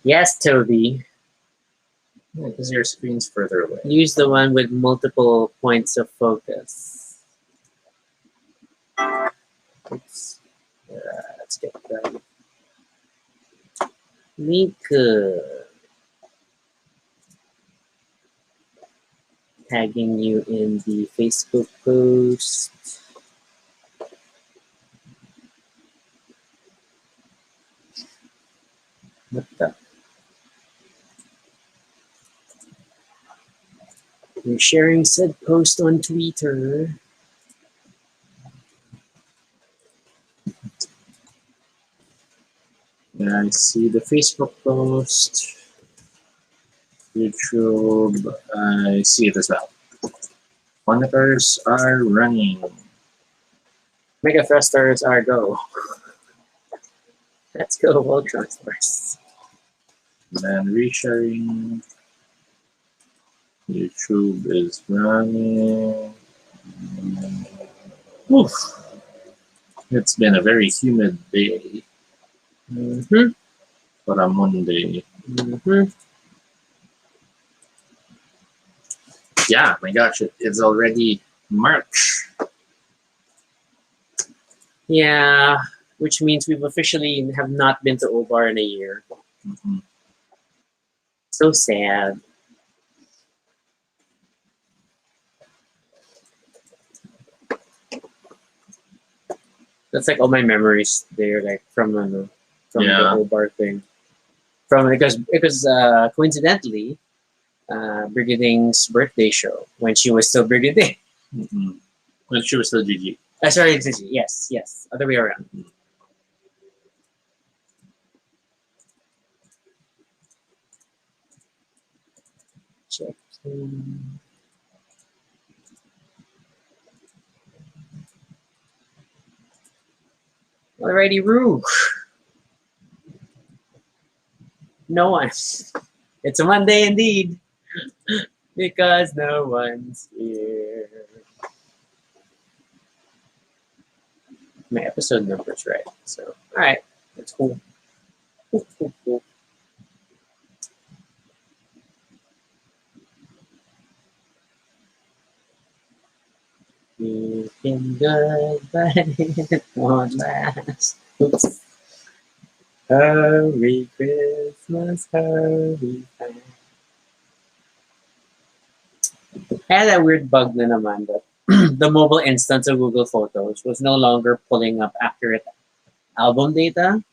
Yes, Toby. Because your screen's further away. Use the one with multiple points of focus. Oops. Let's get that. Mika. Tagging you in the Facebook post. What the? You're sharing said post on Twitter. Yeah, I see the Facebook post. YouTube, I see it as well. Monitors are running. Mega thrusters are go. Let's go, Voltron first. Then resharing. YouTube is running. Oof. It's been a very humid day for a Monday. Yeah, my gosh, it's already March. Yeah, which means we've officially have not been to Obar in a year. Mhm. So sad. That's like all my memories there, like from the Yeah. Obar thing. From because coincidentally, Brigading's birthday show when she was still Brigading. When she was still GG. Sorry, yes, other way around. Check. Alrighty, Roo. No one. It's a Monday indeed. Because no one's here. My episode number's right. So, alright. That's cool. Cool. You've been good, but it won't last. Oops. Hurry Christmas, hurry fast. I had that weird bug na naman that the mobile instance of Google Photos was no longer pulling up accurate album data.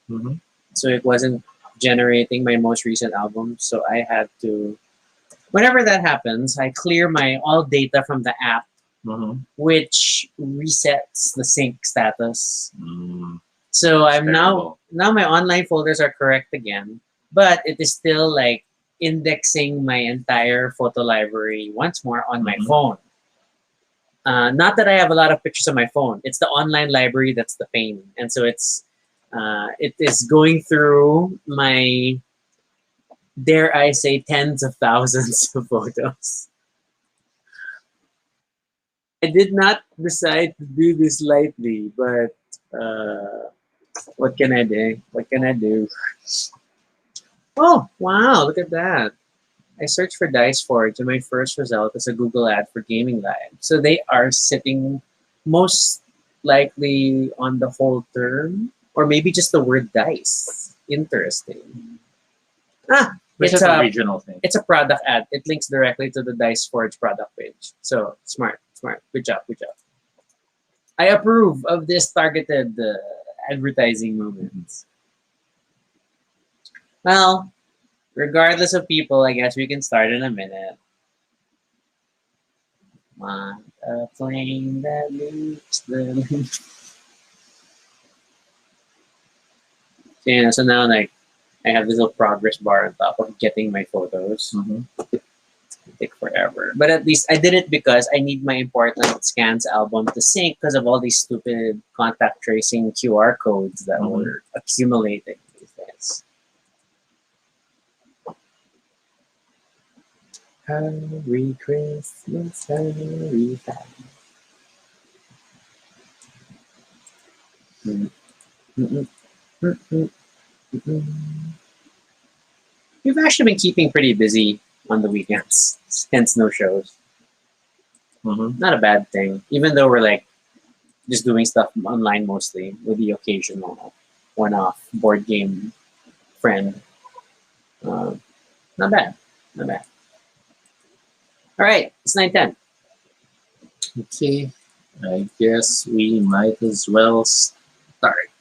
So it wasn't generating my most recent album. So I had to, whenever that happens, I clear my all data from the app, which resets the sync status. So I'm now my online folders are correct again, but it is still like indexing my entire photo library once more on my phone. Not that I have a lot of pictures on my phone. It's the online library that's the pain, and so it is going through my, dare I say, tens of thousands of photos. I did not decide to do this lightly, but what can I do? What can I do? Oh, wow, look at that. I searched for Dice Forge, and my first result is a Google ad for Gaming Live. So they are sitting most likely on the whole term, or maybe just the word dice. Interesting. It's a regional thing. It's a product ad. It links directly to the Dice Forge product page. So smart. Good job. I approve of this targeted advertising movements. Well, regardless of people, I guess we can start in a minute. Want a plane that leaves the... Yeah, so now like I have this little progress bar on top of getting my photos. It'll take forever. But at least I did it because I need my important scans album to sync because of all these stupid contact tracing QR codes that were accumulating these days. Hurry Christmas, hurry fast. We've actually been keeping pretty busy on the weekends, hence no shows. Not a bad thing, even though we're like just doing stuff online mostly with the occasional one-off board game friend. Uh, not bad, not bad. All right, it's 9:10. Okay, I guess we might as well start.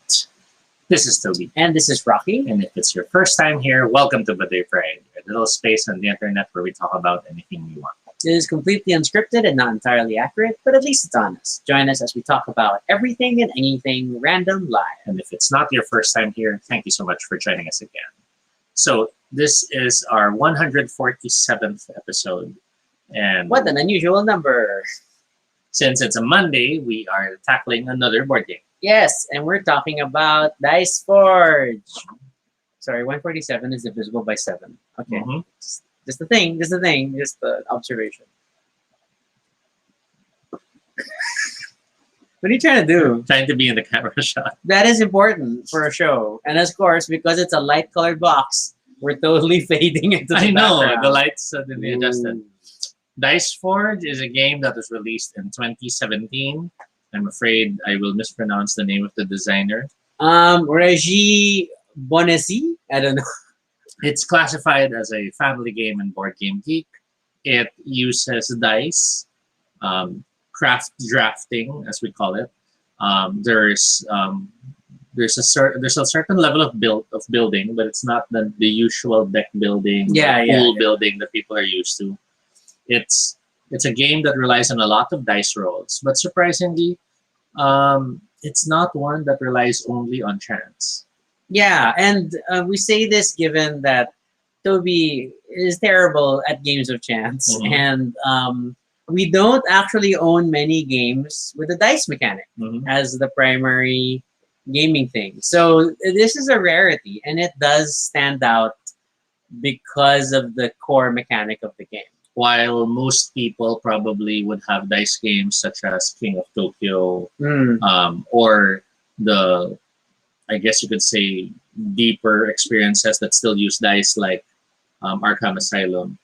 This is Toby. And this is Rocky. And if it's your first time here, welcome to Baduy, a little space on the internet where we talk about anything we want. It is completely unscripted and not entirely accurate, but at least it's honest. Join us as we talk about everything and anything random live. And if it's not your first time here, thank you so much for joining us again. So this is our 147th episode. And what an unusual number. Since it's a Monday, we are tackling another board game. Yes, and we're talking about Dice Forge. Sorry, 147 is divisible by 7. Okay. Just the thing, just the observation. What are you trying to do? Trying to be in the camera shot. That is important for a show. And of course, because it's a light-colored box, we're totally fading into the background. The lights suddenly adjusted. Dice Forge is a game that was released in 2017. I'm afraid I will mispronounce the name of the designer. Reggie Bonesi? I don't know. It's classified as a family game and Board Game Geek. It uses dice, craft drafting, as we call it. There's a certain level of building, but it's not the usual deck building, building that people are used to. It's a game that relies on a lot of dice rolls, but surprisingly, it's not one that relies only on chance. Yeah, and we say this given that Toby is terrible at games of chance, and we don't actually own many games with the dice mechanic as the primary gaming thing. So this is a rarity, and it does stand out because of the core mechanic of the game. While most people probably would have dice games such as King of Tokyo, or the, I guess you could say, deeper experiences that still use dice like Arkham Asylum.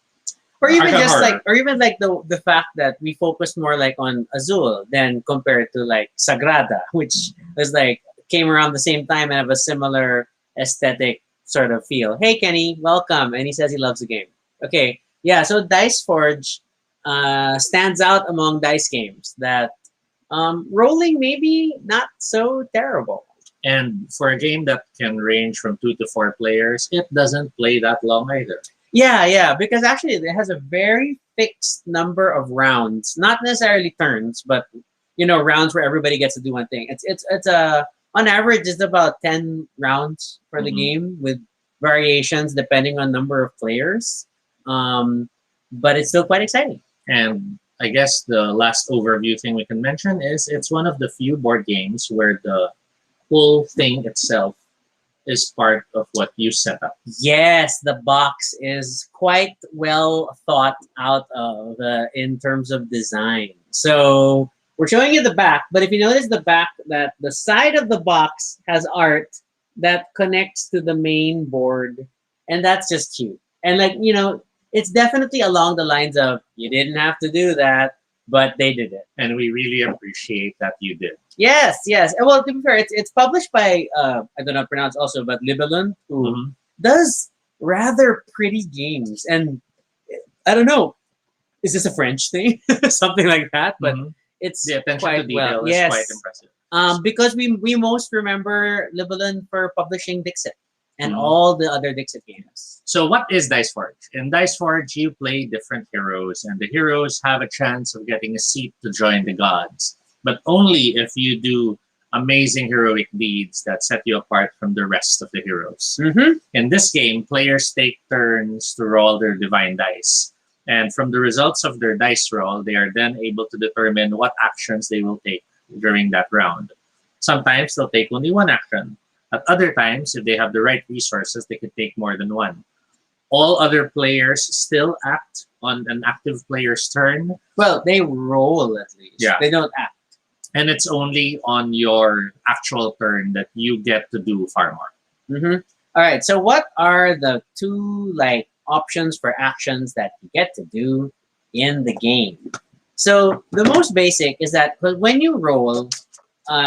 Or even the fact that we focused more like on Azul than compared to like Sagrada, which was like came around the same time and have a similar aesthetic sort of feel. Hey Kenny, welcome. And he says he loves the game. Okay. Yeah, so Dice Forge stands out among dice games that rolling maybe not so terrible. And for a game that can range from 2 to 4 players, it doesn't play that long either. Yeah, because actually it has a very fixed number of rounds, not necessarily turns, but rounds where everybody gets to do one thing. It's on average it's about 10 rounds for the game with variations depending on number of players. But it's still quite exciting. And I guess the last overview thing we can mention is it's one of the few board games where the whole thing itself is part of what you set up. Yes, the box is quite well thought out of in terms of design. So we're showing you the back, but if you notice the back, that the side of the box has art that connects to the main board, and that's just cute. And it's definitely along the lines of, you didn't have to do that, but they did it. And we really appreciate that you did. Yes. Well, to be fair, it's published by, I don't know how to pronounce also, but Libelun, who does rather pretty games. And I don't know, is this a French thing? Something like that, but it's the attention quite to detail well. is quite impressive. Because we most remember Libelun for publishing Dixit and all the other Dixit games. So what is Dice Forge? In Dice Forge, you play different heroes, and the heroes have a chance of getting a seat to join the gods, but only if you do amazing heroic deeds that set you apart from the rest of the heroes. In this game, players take turns to roll their divine dice, and from the results of their dice roll, they are then able to determine what actions they will take during that round. Sometimes they'll take only one action. At other times, if they have the right resources, they could take more than one. All other players still act on an active player's turn. Well, they roll at least. Yeah. They don't act. And it's only on your actual turn that you get to do far more. All right. So what are the two like options for actions that you get to do in the game? So the most basic is that when you roll,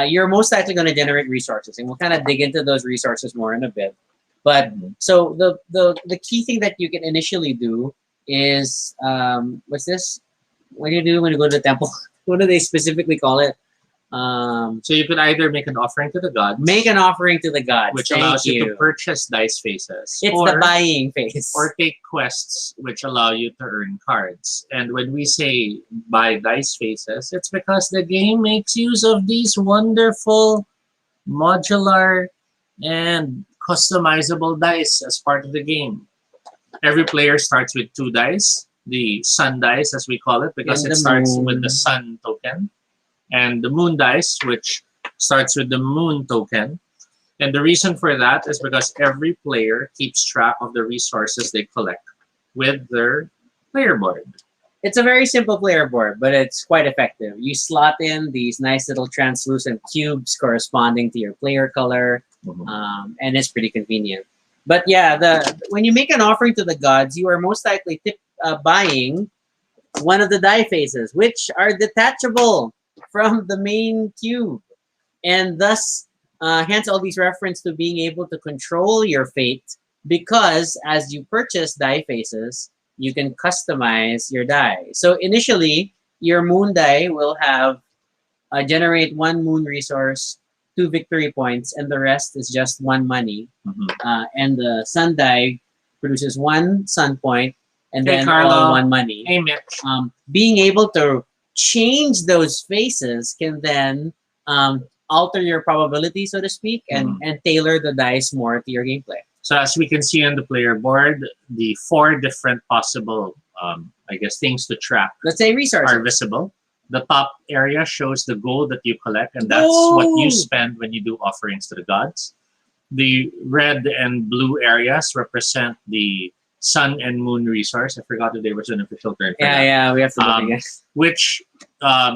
you're most likely going to generate resources, and we'll kind of dig into those resources more in a bit. But so the key thing that you can initially do is what's this? What do you do when you go to the temple? What do they specifically call it? So you could either make an offering to the gods, Make an offering to the gods. which Thank allows you to you. purchase dice faces, It's the buying phase. or take quests, which allow you to earn cards. And when we say buy dice faces, it's because the game makes use of these wonderful modular and customizable dice as part of the game. Every player starts with 2 dice, the sun dice as we call it, because And it the starts with moon. the sun token, and the moon dice, which starts with the moon token. And the reason for that is because every player keeps track of the resources they collect with their player board. It's a very simple player board, but it's quite effective. You slot in these nice little translucent cubes corresponding to your player color, and it's pretty convenient. But yeah, when you make an offering to the gods, you are most likely buying one of the die faces, which are detachable from the main cube, and thus hence all these reference to being able to control your fate, because as you purchase die faces, you can customize your die. So initially, your moon die will have generate 1 moon resource, 2 victory points, and the rest is just 1 money. And the sun die produces 1 sun point, and Hey, then Carlo. all 1 money. Hey, Mitch. Being able to change those faces can then alter your probability, so to speak, and tailor the dice more to your gameplay. So as we can see on the player board, the 4 different possible, things to track Let's say resources. are visible. The top area shows the gold that you collect, and that's what you spend when you do offerings to the gods. The red and blue areas represent the sun and moon resource. I forgot that there was an official term for that. Yeah, we have to look again. Which,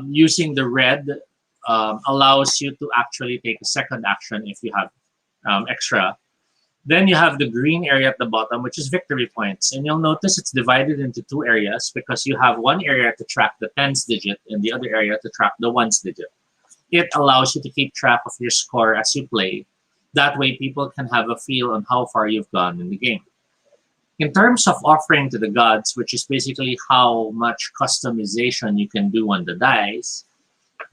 using the red, allows you to actually take a second action if you have extra. Then you have the green area at the bottom, which is victory points. And you'll notice it's divided into 2 areas because you have one area to track the tens digit and the other area to track the ones digit. It allows you to keep track of your score as you play. That way people can have a feel on how far you've gone in the game. In terms of offering to the gods, which is basically how much customization you can do on the dice,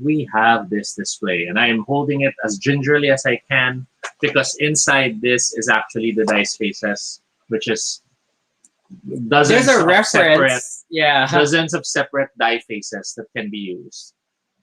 we have this display. And I am holding it as gingerly as I can, because inside this is actually the dice faces, which is dozens There's a of reference. dozens of separate die faces that can be used.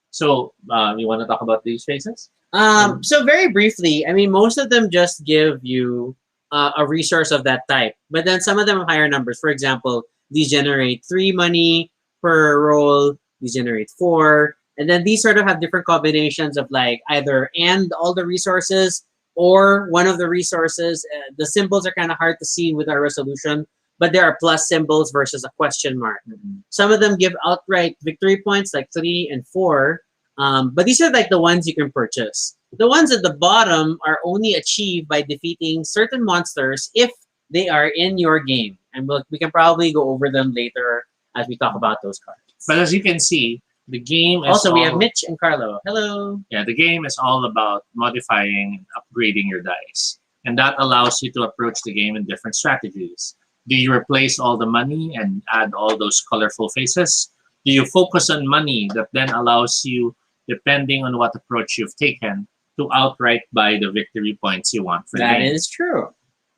So, you want to talk about these faces? So very briefly, I mean, most of them just give you a resource of that type, but then some of them have higher numbers. For example, these generate 3 money per roll. These generate 4, and then these sort of have different combinations of like either and all the resources or one of the resources. The symbols are kind of hard to see with our resolution, but there are plus symbols versus a question mark. Some of them give outright victory points, like 3 and 4. But these are like the ones you can purchase. The ones at the bottom are only achieved by defeating certain monsters if they are in your game. And we can probably go over them later as we talk about those cards. But as you can see, the game is also, we have Mitch and Carlo. Hello. Yeah, the game is all about modifying and upgrading your dice. And that allows you to approach the game in different strategies. Do you replace all the money and add all those colorful faces? Do you focus on money that then allows you, depending on what approach you've taken, to outright buy the victory points you want for the game? That is true.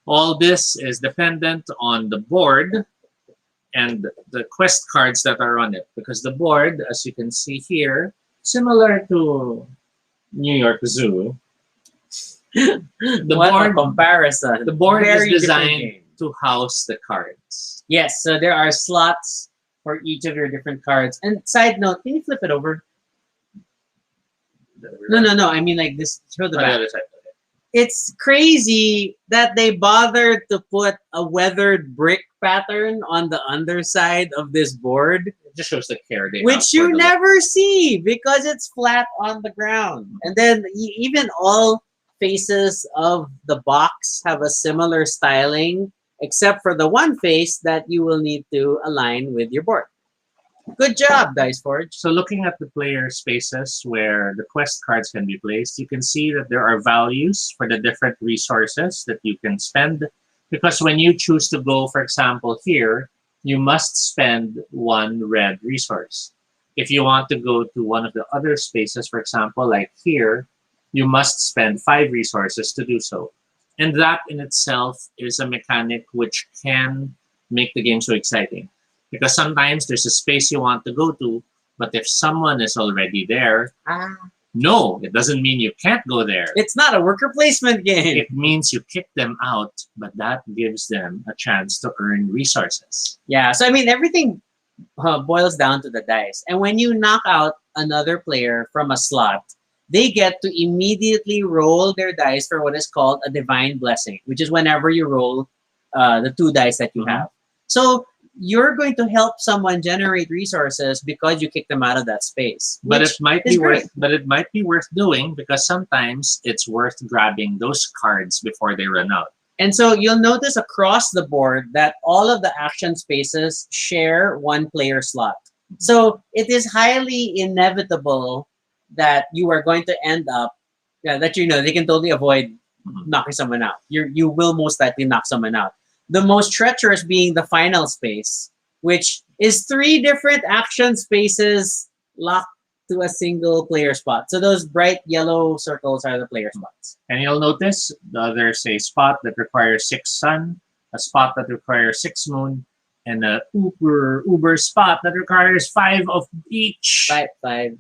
All this is dependent on the board and the quest cards that are on it. Because the board, as you can see here, similar to New York Zoo, What a comparison. the board Very is different designed game. to house the cards. Yes, so there are slots for each of your different cards. And side note, can you flip it over? No. I mean like this. Show the On the back. other side. It's crazy that they bothered to put a weathered brick pattern on the underside of this board, It just shows the care they have which for you the- never see because it's flat on the ground. And then even all faces of the box have a similar styling, except for the one face that you will need to align with your board. Good job, Dice Forge. So looking at the player spaces where the quest cards can be placed, you can see that there are values for the different resources that you can spend. Because when you choose to go, for example, here, you must spend one red resource. If you want to go to one of the other spaces, for example, like here, you must spend 5 resources to do so. And that in itself is a mechanic which can make the game so exciting. Because sometimes there's a space you want to go to, but if someone is already there, no, it doesn't mean you can't go there. It's not a worker placement game. It means you kick them out, but that gives them a chance to earn resources. Yeah, so I mean, everything boils down to the dice. And when you knock out another player from a slot, they get to immediately roll their dice for what is called a divine blessing, which is whenever you roll the 2 dice that you have. So you're going to help someone generate resources because you kick them out of that space. But it might be worth doing because sometimes it's worth grabbing those cards before they run out. And so you'll notice across the board that all of the action spaces share one player slot. So it is highly inevitable that you are going to end up that they can totally avoid knocking someone out. You will most likely knock someone out. The most treacherous being the final space, which is 3 different action spaces locked to a single player spot. So those bright yellow circles are the player spots. And you'll notice there's a spot that requires 6 sun, a spot that requires 6 moon, and a uber spot that requires 5 of each. 5.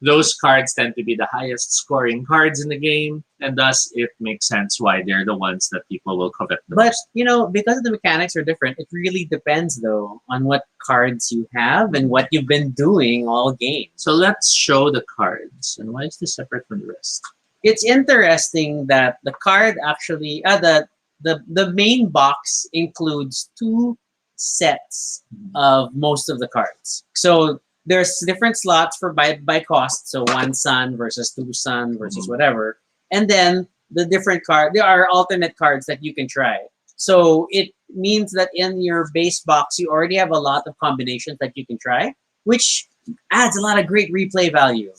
Those cards tend to be the highest scoring cards in the game, and thus it makes sense why they're the ones that people will covet the But most. because the mechanics are different, it really depends though on what cards you have and what you've been doing all game. So let's show the cards. And why is this separate from the rest? It's interesting that the card actually the main box includes 2 sets of most of the cards. So there's different slots for by cost. So 1 sun versus 2 sun versus whatever. And then the different there are alternate cards that you can try. So it means that in your base box, you already have a lot of combinations that you can try, which adds a lot of great replay value.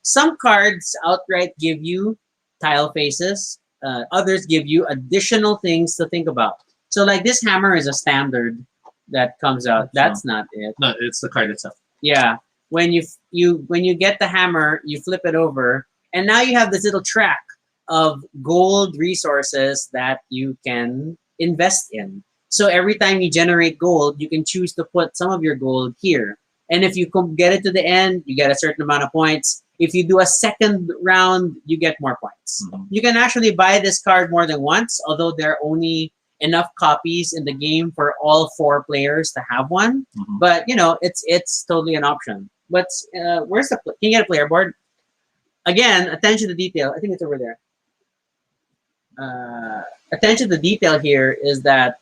Some cards outright give you tile faces. Others give you additional things to think about. So like this hammer is a standard that comes out. That's not it. No, it's the card itself. Yeah. When you get the hammer, you flip it over, and now you have this little track of gold resources that you can invest in. So every time you generate gold, you can choose to put some of your gold here. And if you get it to the end, you get a certain amount of points. If you do a second round, you get more points. You can actually buy this card more than once, although there are only enough copies in the game for all 4 players to have one. But it's totally an option. But where's can you get a player board? Again, attention to detail. I think it's over there. Attention to detail here is that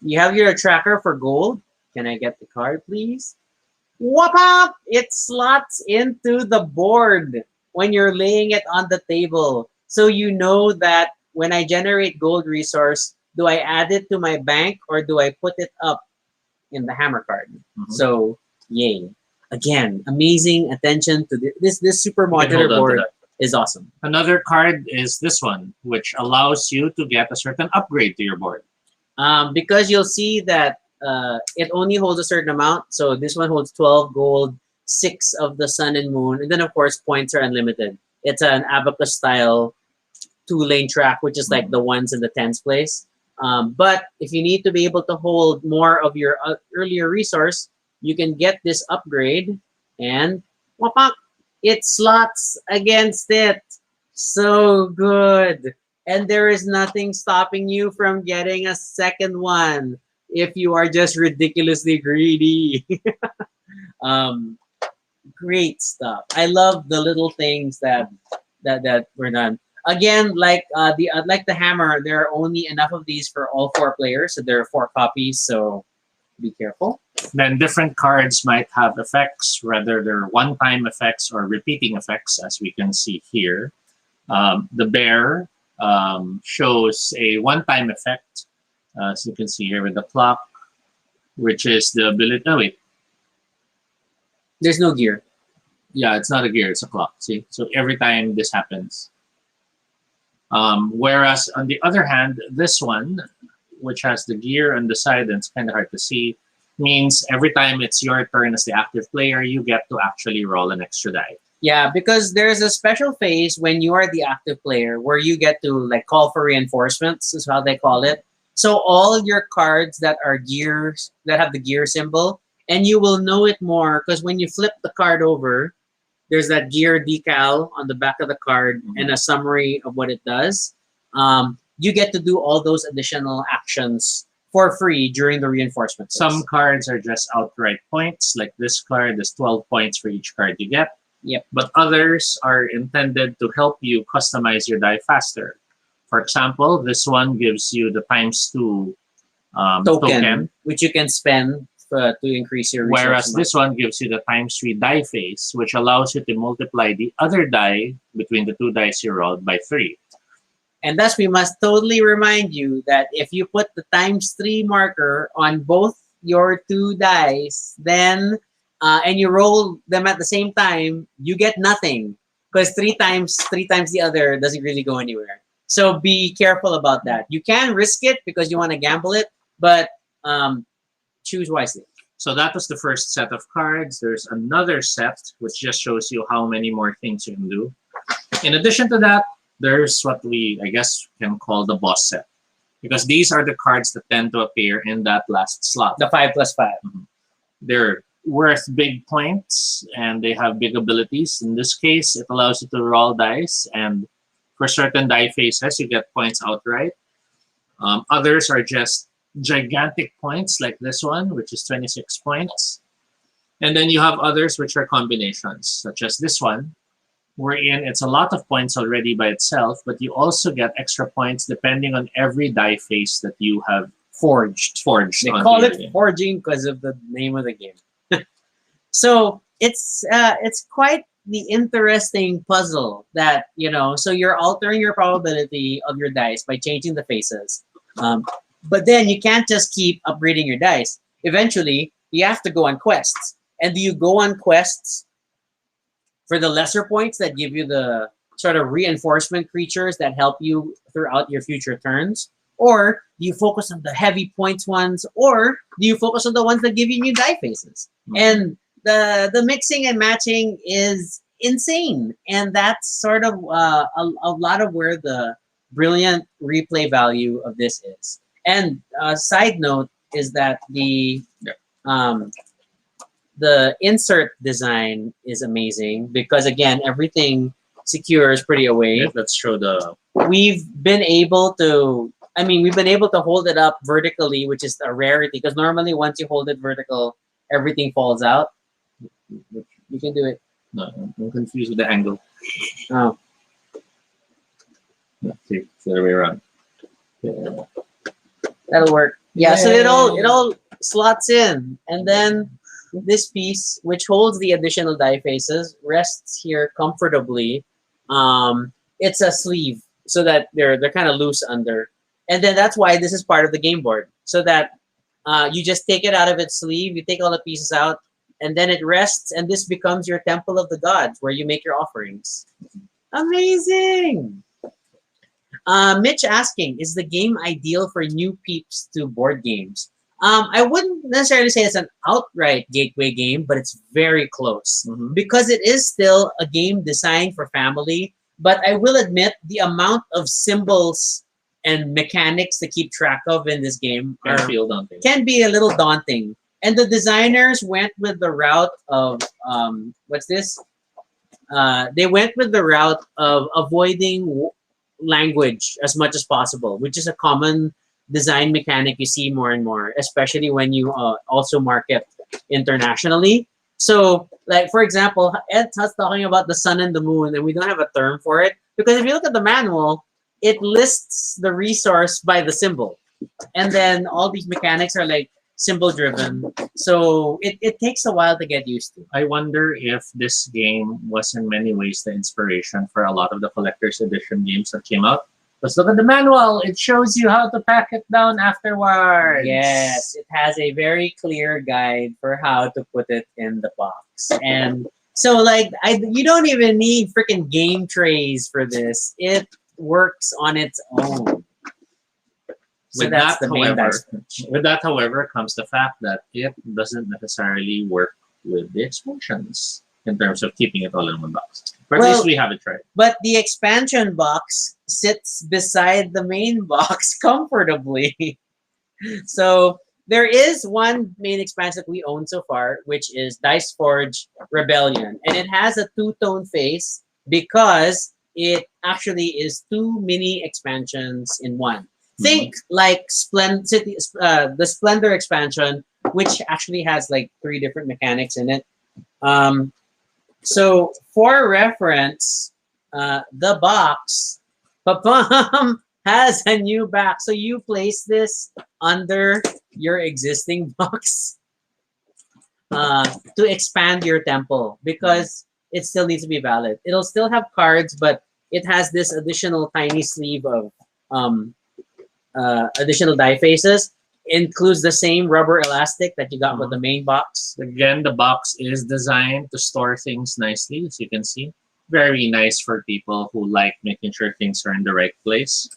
you have your tracker for gold. Can I get the card, please? Whoop up! It slots into the board when you're laying it on the table. So you know that when I generate gold resource, do I add it to my bank or do I put it up in the hammer card? So, yay. Again, amazing attention to this super modular board is awesome. Another card is this one, which allows you to get a certain upgrade to your board. Because you'll see that it only holds a certain amount. So this one holds 12 gold, 6 of the sun and moon. And then, of course, points are unlimited. It's an abacus style 2-lane track, which is like the ones in the 10s place. But if you need to be able to hold more of your earlier resource, you can get this upgrade and wapak, it slots against it. So good. And there is nothing stopping you from getting a second one if you are just ridiculously greedy. Great stuff. I love the little things that were done. Again, like the hammer, there are only enough of these for all 4 players, so there are 4 copies. So be careful. Then different cards might have effects, whether they're one-time effects or repeating effects, as we can see here. The bear shows a one-time effect, as you can see here with the clock, which is the ability. Oh wait, There's no gear. yeah, it's not a gear; it's a clock. See, so every time this happens. Whereas on the other hand, this one, which has the gear on the side and it's kind of hard to see, means every time it's your turn as the active player, you get to actually roll an extra die. Yeah, because there's a special phase when you are the active player where you get to like call for reinforcements, is how they call it. So all your cards that are gears that have the gear symbol, and you will know it more because when you flip the card over, there's that gear decal on the back of the card and a summary of what it does. You get to do all those additional actions for free during the reinforcement phase. Some cards are just outright points, like this card is 12 points for each card you get. Yep. But others are intended to help you customize your die faster. For example, this one gives you the ×2 token, which you can spend to increase your resource whereas amount. this one gives you the ×3 die phase, which allows you to multiply the other die between the two dice you rolled by 3. And thus, we must totally remind you that if you put the ×3 marker on both your two dice, then and you roll them at the same time, you get nothing because three times the other doesn't really go anywhere. So be careful about that. You can risk it because you want to gamble it, but choose wisely. So that was the first set of cards. There's another set which just shows you how many more things you can do. In addition to that, there's what we, I guess, can call the boss set. Because these are the cards that tend to appear in that last slot. The 5+5. They're worth big points and they have big abilities. In this case, it allows you to roll dice, and for certain die phases, you get points outright. Others are just gigantic points like this one, which is 26 points. And then you have others which are combinations, such as this one, wherein it's a lot of points already by itself, but you also get extra points depending on every die phase that you have forged. They call it forging because of the name of the game. So it's quite the interesting puzzle that, so you're altering your probability of your dice by changing the faces. But then you can't just keep upgrading your dice. Eventually, you have to go on quests. And do you go on quests for the lesser points that give you the sort of reinforcement creatures that help you throughout your future turns? Or do you focus on the heavy points ones? Or do you focus on the ones that give you new die faces? And the mixing and matching is insane. And that's sort of a lot of where the brilliant replay value of this is. And a side note is that the insert design is amazing because, again, everything secures pretty away. Yeah, let's show the... We've been able to hold it up vertically, which is a rarity because normally once you hold it vertical, everything falls out. You can do it. No, I'm confused with the angle. Oh. See, it's the other way around. Yeah. That'll work. Yeah, so it all slots in. And then this piece, which holds the additional die faces, rests here comfortably. It's a sleeve so that they're kind of loose under. And then that's why this is part of the game board. So that you just take it out of its sleeve, you take all the pieces out, and then it rests, and this becomes your temple of the gods where you make your offerings. Amazing! Mitch asking, is the game ideal for new peeps to board games? I wouldn't necessarily say it's an outright gateway game, but it's very close because it is still a game designed for family. But I will admit the amount of symbols and mechanics to keep track of in this game can be a little daunting. And the designers went with the route of, what's this? They went with the route of avoiding language as much as possible, which is a common design mechanic you see more and more, especially when you also market internationally. So, like, for example, Ed's talking about the sun and the moon, and we don't have a term for it, because if you look at the manual, it lists the resource by the symbol. And then all these mechanics are like symbol driven. So it takes a while to get used to. I wonder if this game was in many ways the inspiration for a lot of the collector's edition games that came out. Let's look at the manual. It shows you how to pack it down afterwards. Yes, it has a very clear guide for how to put it in the box. And so like you don't even need freaking game trays for this. It works on its own. So that's the main dice. With that, however, comes the fact that it doesn't necessarily work with the expansions in terms of keeping it all in one box. But at least we have it tried. But the expansion box sits beside the main box comfortably. So there is one main expansion that we own so far, which is Dice Forge Rebellion. And it has a two-tone face because it actually is two mini expansions in one. Think like the Splendor expansion, which actually has like 3 different mechanics in it. So for reference, the box has a new back. So you place this under your existing box to expand your temple because it still needs to be valid. It'll still have cards, but it has this additional tiny sleeve of additional die faces. Includes the same rubber elastic that you got with the main box. Again, the box is designed to store things nicely, as you can see. Very nice for people who like making sure things are in the right place.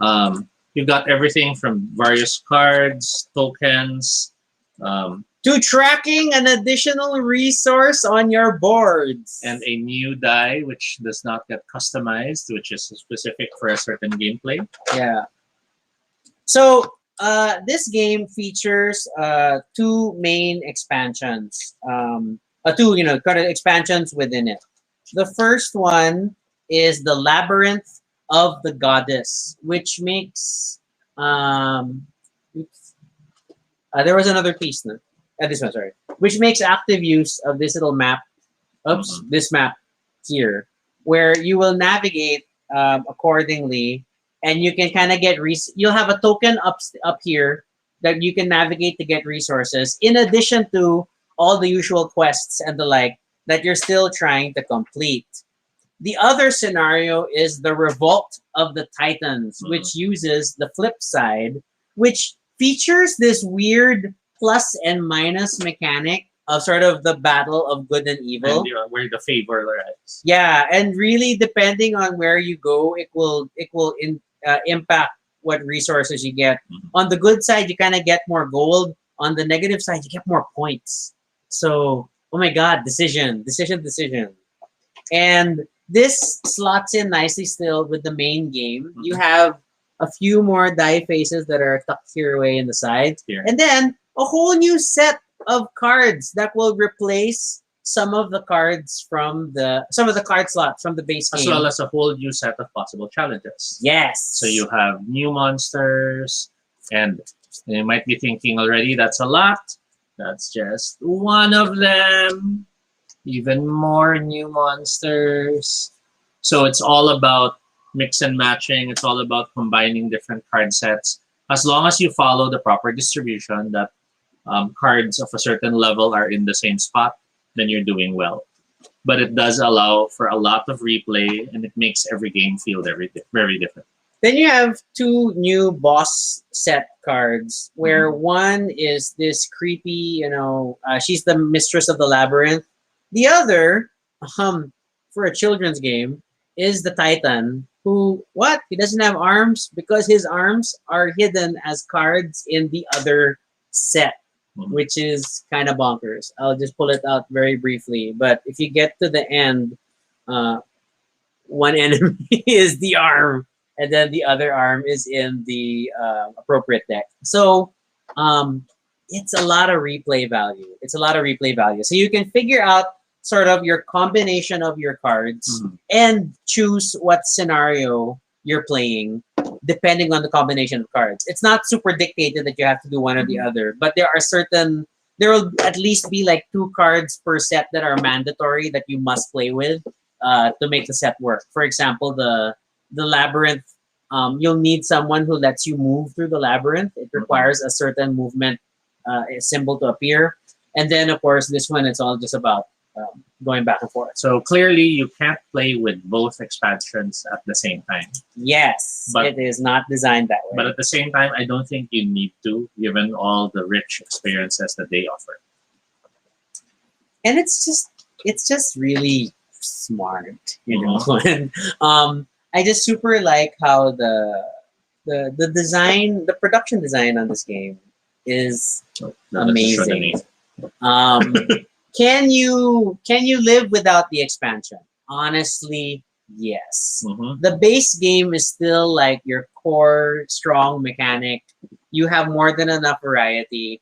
You've got everything from various cards, tokens, to tracking an additional resource on your boards. And a new die, which does not get customized, which is specific for a certain gameplay. Yeah. So this game features 2 main expansions. Two kind of expansions within it. The first one is the Labyrinth of the Goddess, which makes there was another piece. No? This one, sorry, which makes active use of this little map. Oops, this map here, where you will navigate accordingly. And you can kind of get you'll have a token up here that you can navigate to get resources, in addition to all the usual quests and the like that you're still trying to complete. The other scenario is the Revolt of the Titans, which uses the flip side, which features this weird plus and minus mechanic of sort of the battle of good and evil. And, where the favor lies. Yeah, and really depending on where you go, it will impact what resources you get. On the good side, you kind of get more gold. On the negative side, you get more points. So, oh my God, decision. And this slots in nicely still with the main game. You have a few more die faces that are tucked here away in the sides. And then a whole new set of cards that will replace some of the cards from some of the card slots from the base game. As well as a whole new set of possible challenges. Yes. So you have new monsters, and you might be thinking already, that's a lot. That's just one of them. Even more new monsters. So it's all about mix and matching. It's all about combining different card sets. As long as you follow the proper distribution, that cards of a certain level are in the same spot, then you're doing well. But it does allow for a lot of replay, and it makes every game feel very different. Then you have 2 new boss set cards, where one is this creepy, she's the mistress of the labyrinth. The other, for a children's game, is the Titan, who, he doesn't have arms because his arms are hidden as cards in the other set. Which is kind of bonkers. I'll just pull it out very briefly. But if you get to the end, one enemy is the arm, and then the other arm is in the appropriate deck. So it's a lot of replay value. So you can figure out sort of your combination of your cards and choose what scenario you're playing depending on the combination of cards. It's not super dictated that you have to do one or the other, but there will at least be like 2 cards per set that are mandatory that you must play with to make the set work. For example, the labyrinth, you'll need someone who lets you move through the labyrinth. It requires a certain movement a symbol to appear. And then, of course, this one, it's all just about going back and forth. So clearly, you can't play with both expansions at the same time. Yes, But- it is not designed that way. But at the same time, I don't think you need to, given all the rich experiences that they offer. And it's just really smart, you know. Mm-hmm. And I just super like how the design, the production design on this game is amazing. Um, can you live without the expansion? Honestly, yes. Mm-hmm. The base game is still like your core strong mechanic. You have more than enough variety.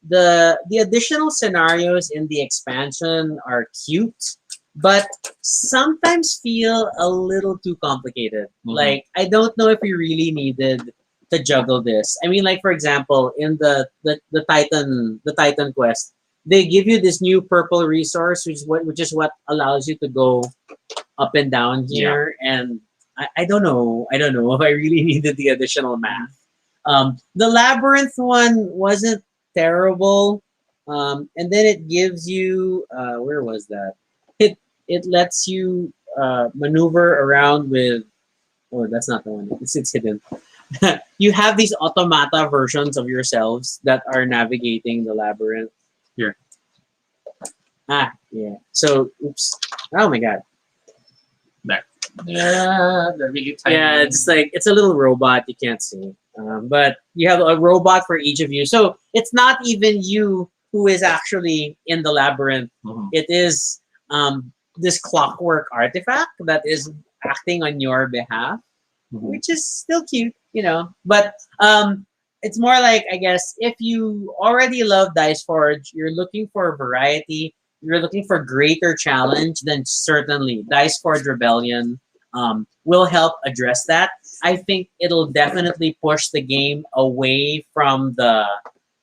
The additional scenarios in the expansion are cute, but sometimes feel a little too complicated. Like I don't know if we really needed to juggle this. I mean, like for example, in the Titan quest, they give you this new purple resource, which is what allows you to go up and down here. And I don't know. I don't know if I really needed the additional math. The labyrinth one wasn't terrible. And then it gives you where was that? It lets you maneuver around with. Oh, that's not the one. It's hidden. You have these automata versions of yourselves that are navigating the labyrinth. Here. Yeah. So, oops. Oh my god. Yeah, they're really tiny. Yeah, it's like it's a little robot you can't see, but you have a robot for each of you. So it's not even you who is actually in the labyrinth. Mhm. It is this clockwork artifact that is acting on your behalf, which is still cute, you know. But it's more like, I guess, if you already love Dice Forge, you're looking for variety, you're looking for greater challenge, then certainly Dice Forge Rebellion will help address that. I think it'll definitely push the game away from the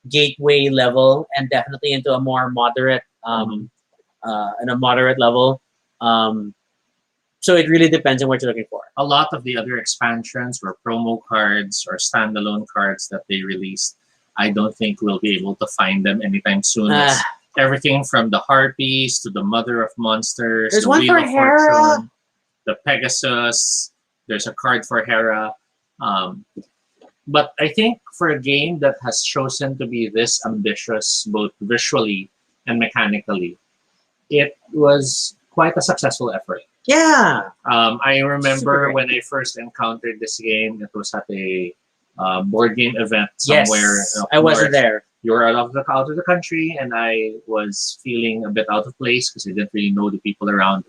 gateway level and definitely into a more moderate in a moderate level. So it really depends on what you're looking for. A lot of the other expansions were promo cards or standalone cards that they released. I don't think we'll be able to find them anytime soon. It's everything from the Harpies to the Mother of Monsters, There's the one Wheel for of Hera. Fortune, the Pegasus. There's a card for Hera. But I think for a game that has chosen to be this ambitious, both visually and mechanically, it was quite a successful effort. Yeah. I Super remember great. when I first encountered this game, it was at a board game event somewhere. Yes, I wasn't there. You were out of the country, and I was feeling a bit out of place because I didn't really know the people around.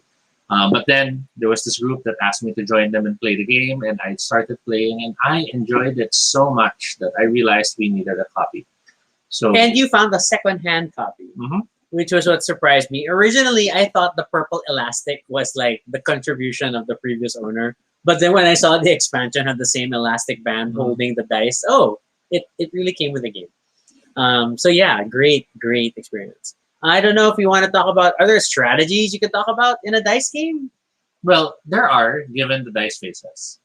But then there was this group that asked me to join them and play the game, and I started playing, and I enjoyed it so much that I realized we needed a copy. So And you found a second-hand copy, which was what surprised me. Originally, I thought the purple elastic was like the contribution of the previous owner. But then when I saw the expansion had the same elastic band holding the dice, it really came with the game. So yeah, great experience. I don't know if you want to talk about other strategies you could talk about in a dice game. well, there are, given the dice faces.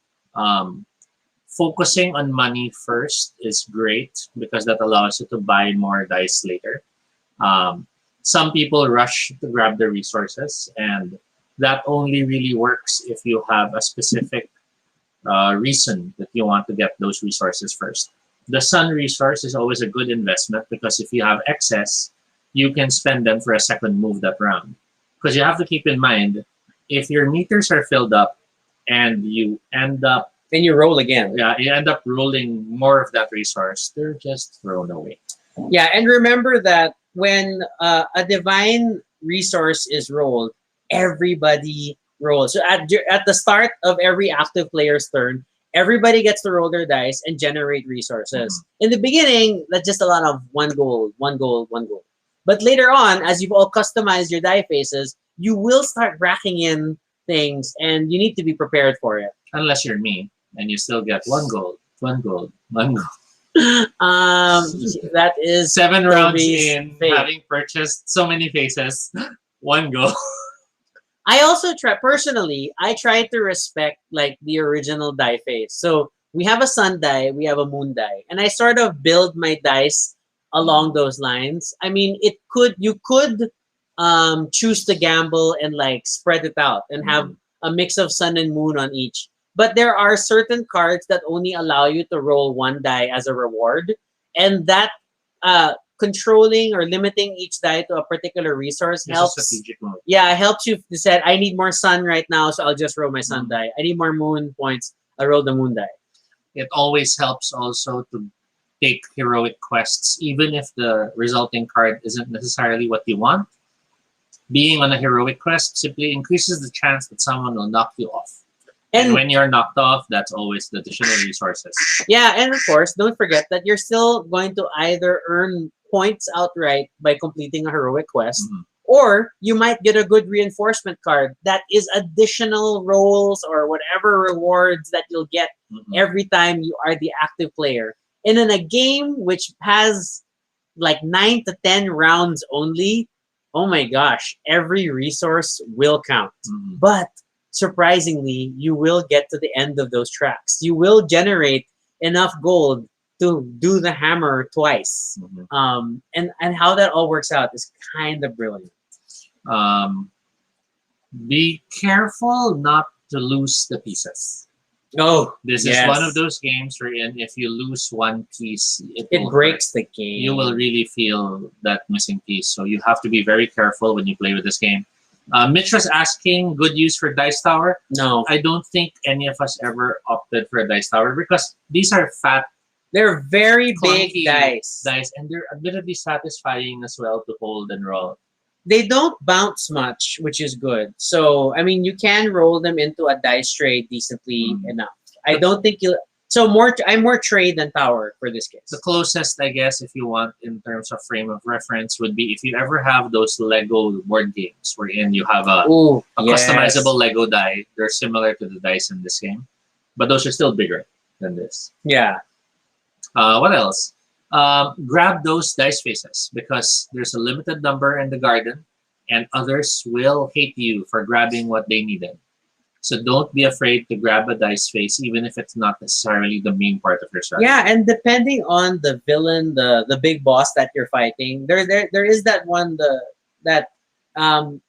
Focusing on money first is great because that allows you to buy more dice later. Some people rush to grab the resources, and that only really works if you have a specific reason that you want to get those resources first. The sun resource is always a good investment because if you have excess, you can spend them for a second move that round. Because you have to keep in mind, if your meters are filled up and you end up Then you roll again. you end up rolling more of that resource, they're just thrown away. Yeah, and remember that when a divine resource is rolled, everybody rolls. So at the start of every active player's turn, everybody gets to roll their dice and generate resources. In the beginning, that's just a lot of one gold, one gold, one gold. But later on, as you've all customized your die faces, you will start racking in things, and you need to be prepared for it. Unless you're me and you still get one gold, one gold, one gold. That is 7 rounds Toby's in, fate. having purchased so many faces, one gold. I also I try to respect like the original die face. So we have a sun die, we have a moon die, and I sort of build my dice along those lines. I mean, you could choose to gamble and like spread it out and have a mix of sun and moon on each. But there are certain cards that only allow you to roll one die as a reward, and that controlling or limiting each die to a particular resource It's a helps. strategic mode. Yeah, it helps you decide. I need more sun right now, so I'll just roll my sun Mhm. die. I need more moon points. I roll the moon die. It always helps also to take heroic quests, even if the resulting card isn't necessarily what you want. Being on a heroic quest simply increases the chance that someone will knock you off. And And when you're knocked off, that's always the additional resources. yeah, and of course, don't forget that you're still going to either earn points outright by completing a heroic quest, Mhm. or you might get a good reinforcement card that is additional rolls or whatever rewards that you'll get Mhm. every time you are the active player. And in a game which has like 9 to 10 rounds only, oh my gosh, every resource will count. Mhm. But surprisingly, you will get to the end of those tracks. You will generate enough gold to do the hammer twice. Mhm. And how that all works out is kind of brilliant. Um, be careful not to lose the pieces. Oh, This is one of those games wherein if you lose one piece, it will breaks the game. you will really feel that missing piece. So you have to be very careful when you play with this game. Mitch was asking, good use for Dice Tower. No, I don't think any of us ever opted for a Dice Tower because these are fat they're very big clunky dice. and they're admittedly satisfying as well to hold and roll. They don't bounce much, which is good. So I mean, you can roll them into a dice tray decently Mm. enough. I don't think you. So I'm more trade than tower for this case. The closest, I guess, if you want in terms of frame of reference, would be if you ever have those Lego board games wherein you have Ooh, a yes. customizable Lego die. They're similar to the dice in this game, but those are still bigger than this. Yeah. What else? Grab those dice faces because there's a limited number in the garden, and others will hate you for grabbing what they needed. So don't be afraid to grab a dice face, even if it's not necessarily the main part of your strategy. Yeah, and depending on the villain, the big boss that you're fighting, there is that one that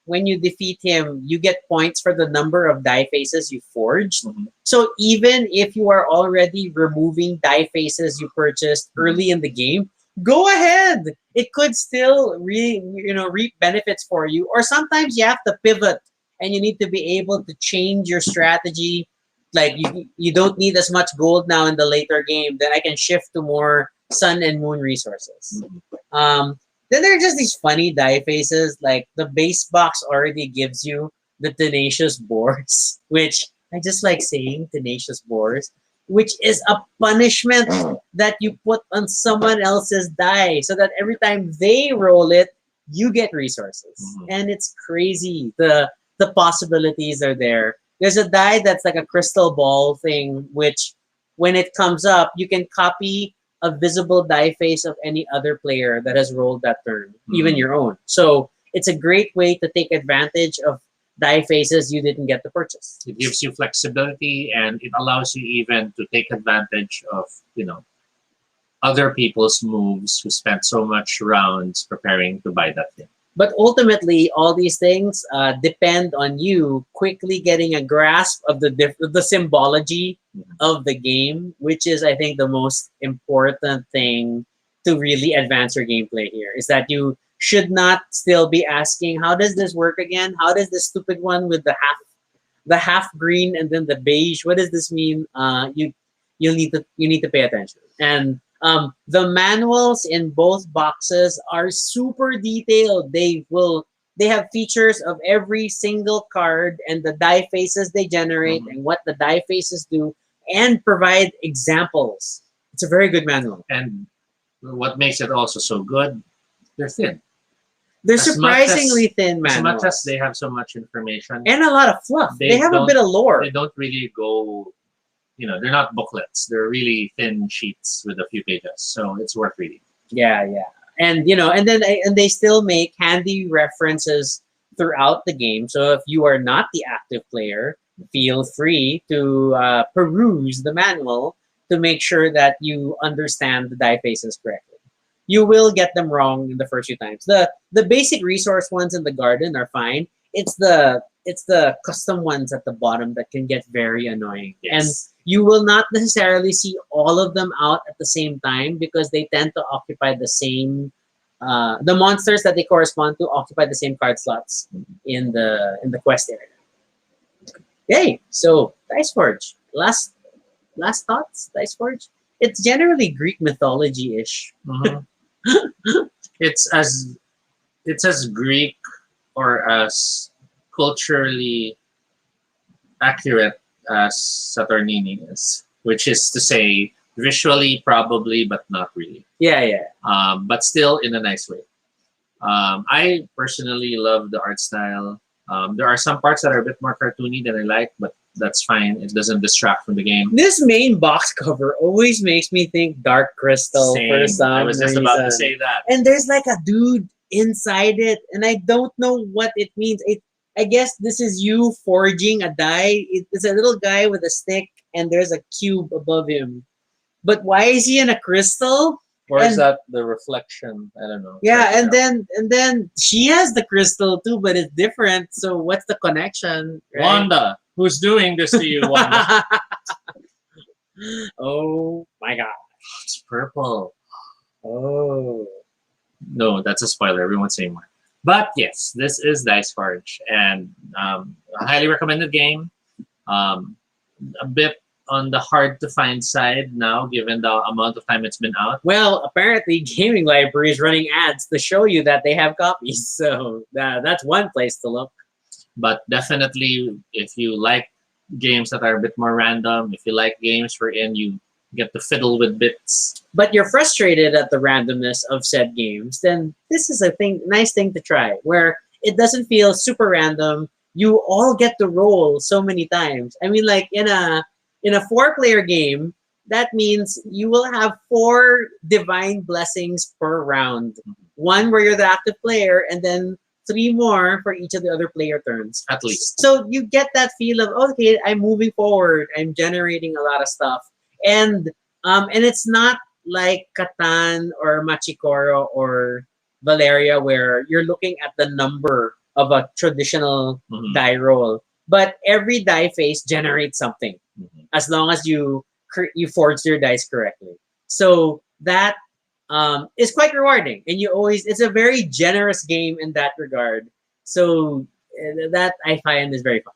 when you defeat him, you get points for the number of die faces you forged. Mhm. So even if you are already removing die faces you purchased early in the game, go ahead. It could still reap benefits for you. Or sometimes you have to pivot and you need to be able to change your strategy. Like you don't need as much gold now in the later game. Then I can shift to more sun and moon resources. Mhm. Then there are just these funny die faces. Like the base box already gives you the tenacious boars, which I just like saying tenacious boars, which is a punishment that you put on someone else's die, so that every time they roll it, you get resources, Mhm. and it's crazy. The possibilities are there. There's a die that's like a crystal ball thing, which when it comes up, you can copy a visible die face of any other player that has rolled that turn, even Mhm. your own. So it's a great way to take advantage of die faces you didn't get to purchase. It gives you flexibility and it allows you even to take advantage of, other people's moves who spent so much rounds preparing to buy that thing. But ultimately, all these things depend on you quickly getting a grasp of the symbology Mhm. of the game, which is, I think, the most important thing to really advance your gameplay here. Is that you should not still be asking, "How does this work again? How does this stupid one with the half green and then the beige? What does this mean?" You need to pay attention. And the manuals in both boxes are super detailed. They have features of every single card and the die faces they generate Mhm. and what the die faces do, and provide examples. It's a very good manual. And what makes it also so good, they're thin. They're As much as- surprisingly thin As manuals. much as they have so much information, and a lot of fluff. They They have a don't- bit of lore. they don't really go, they're not booklets. They're really thin sheets with a few pages. So it's worth reading. Yeah, yeah, and they still make handy references throughout the game. So if you are not the active player, feel free to peruse the manual to make sure that you understand the die faces correctly. you will get them wrong in the first few times. The basic resource ones in the garden are fine. It's the custom ones at the bottom that can get very annoying. And Yes. you will not necessarily see all of them out at the same time because they tend to occupy the same the monsters that they correspond to occupy the same card slots in the quest area. Yay! So Dice Forge. Last thoughts, Dice Forge? It's generally Greek mythology-ish. Mhm. It's as Greek or as culturally accurate as Saturnini is, which is to say, visually probably, but not really. Yeah. But still in a nice way. I personally love the art style. There are some parts that are a bit more cartoony than I like, but that's fine. It doesn't distract from the game. This main box cover always makes me think Dark Crystal for Same. some I was just about to reason. say that. And there's like a dude inside it, and I don't know what it means. I guess this is you forging a die. It's a little guy with a stick, and there's a cube above him. But why is he in a crystal? Or is And- that the reflection? I don't know. Yeah, Try to and then she has the crystal too, but it's different. So what's the connection? Right? Wanda, who's doing this to you, Wanda? Oh my god. It's purple. Oh. No, that's a spoiler. Everyone's saying more. But yes, this is Dice Forge, and a highly recommended game. A bit on the hard to find side now, given the amount of time it's been out. Well, apparently Gaming Library is running ads to show you that they have copies. So that's one place to look. But definitely, if you like games that are a bit more random, if you like games wherein you get to fiddle with bits, But you're frustrated at the randomness of said games, then this is a nice thing to try, where it doesn't feel super random. You all get to roll so many times. I mean, like in a 4-player game, that means you will have 4 divine blessings per round. One where you're the active player, and then 3 more for each of the other player turns. at least. So you get that feel of, okay, I'm moving forward. I'm generating a lot of stuff, and it's not like Catan or Machikoro or Valeria where you're looking at the number of a traditional Mhm. die roll, but every die face generates something Mhm. as long as you forged your dice correctly. So that is quite rewarding, and it's a very generous game in that regard. So that I find is very fun.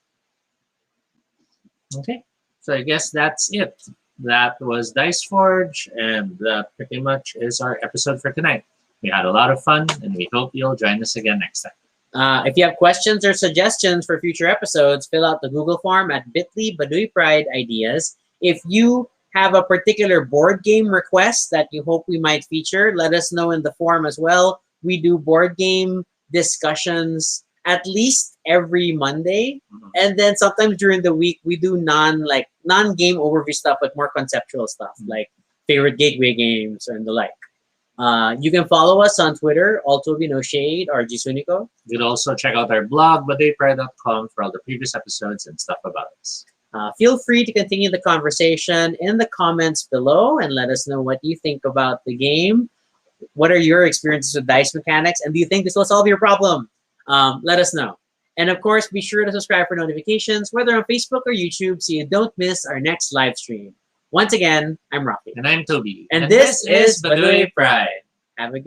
Okay, so I guess that's it. That was Dice Forge, and that pretty much is our episode for tonight. We had a lot of fun, and we hope you'll join us again next time. If you have questions or suggestions for future episodes, fill out the Google form at bit.ly Baduy Pride Ideas. If you have a particular board game request that you hope we might feature, let us know in the form as well. We do board game discussions at least every Monday. Mhm. And then sometimes during the week, we do non-game overview stuff, but more conceptual stuff, like favorite gateway games and the like. You can follow us on Twitter, Altobi No Shade, or Jisuniko. You can also check out our blog, baduypride.com, for all the previous episodes and stuff about us. Feel free to continue the conversation in the comments below and let us know what you think about the game. What are your experiences with dice mechanics? And do you think this will solve your problem? Let us know. And of course, be sure to subscribe for notifications, whether on Facebook or YouTube, so you don't miss our next live stream. Once again, I'm Rocky. And I'm Toby. And this is Baduy Pride. Have a good